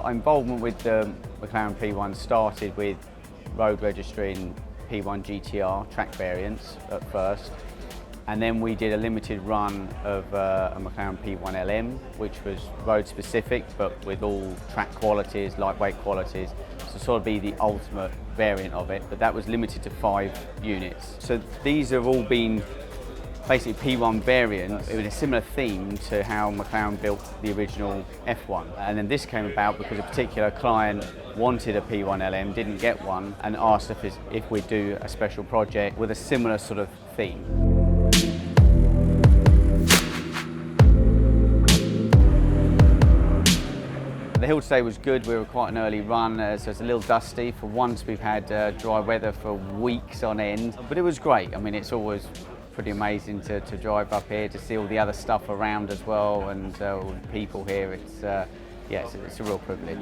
Our involvement with the McLaren P1 started with road registering P1 GTR track variants at first, and then we did a limited run of a McLaren P1 LM, which was road specific but with all track qualities, lightweight qualities, to sort of be the ultimate variant of it, but that was limited to 5 units. So these have all been basically P1 variants with a similar theme to how McLaren built the original F1. And then this came about because a particular client wanted a P1 LM, didn't get one, and asked if we'd do a special project with a similar sort of theme. The hill today was good. We were quite an early run, so it's a little dusty. For once we've had dry weather for weeks on end, but it was great. I mean, it's always pretty amazing to drive up here, to see all the other stuff around as well, and all the people here. It's it's a real privilege.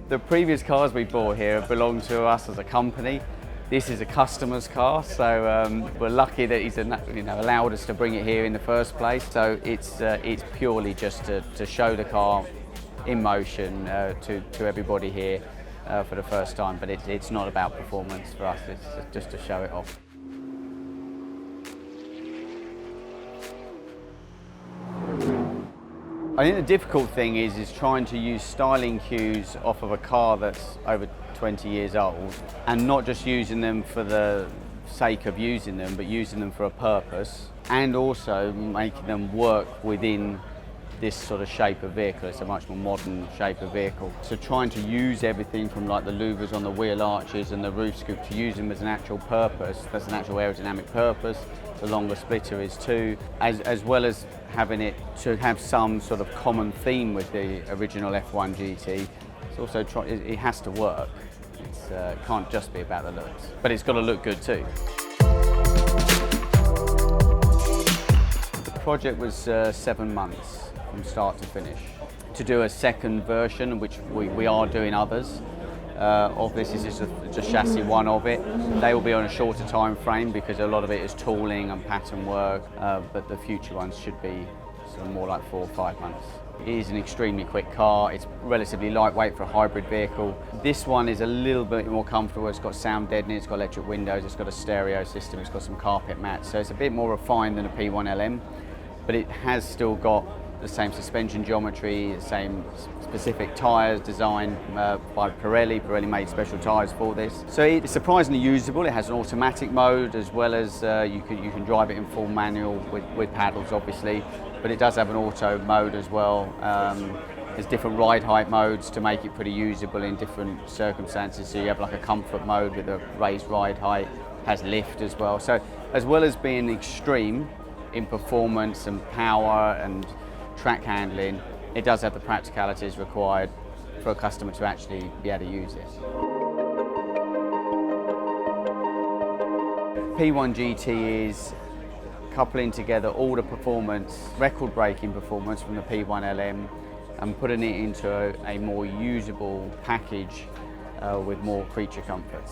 The previous cars we bought here belong to us as a company. This is a customer's car, so we're lucky that he's allowed us to bring it here in the first place. So it's purely just to show the car in motion to everybody here for the first time. But it's not about performance for us. It's just to show it off. I think the difficult thing is trying to use styling cues off of a car that's over 20 years old, and not just using them for the sake of using them, but using them for a purpose, and also making them work within this sort of shape of vehicle. It's a much more modern shape of vehicle. So trying to use everything from like the louvers on the wheel arches and the roof scoop, to use them as an actual purpose, that's an actual aerodynamic purpose. The longer splitter is too, as well as having it to have some sort of common theme with the original F1 GT. It's also it has to work. It can't just be about the looks, but it's got to look good too. The project was 7 months from start to finish. To do a second version, which we are doing others of this, is just chassis one of it. They will be on a shorter time frame because a lot of it is tooling and pattern work, but the future ones should be sort of more like 4 or 5 months. It is an extremely quick car. It's relatively lightweight for a hybrid vehicle. This one is a little bit more comfortable. It's got sound deadening, it's got electric windows, it's got a stereo system, it's got some carpet mats, so it's a bit more refined than a P1 LM, but it has still got the same suspension geometry, the same specific tyres designed by Pirelli. Pirelli made special tyres for this. So it's surprisingly usable. It has an automatic mode, as well as you can drive it in full manual with paddles, obviously, but it does have an auto mode as well. There's different ride height modes to make it pretty usable in different circumstances. So you have like a comfort mode with a raised ride height, has lift as well. So as well as being extreme in performance and power and track handling, it does have the practicalities required for a customer to actually be able to use it. P1 GT is coupling together all the performance, record-breaking performance from the P1 LM, and putting it into a more usable package with more creature comforts.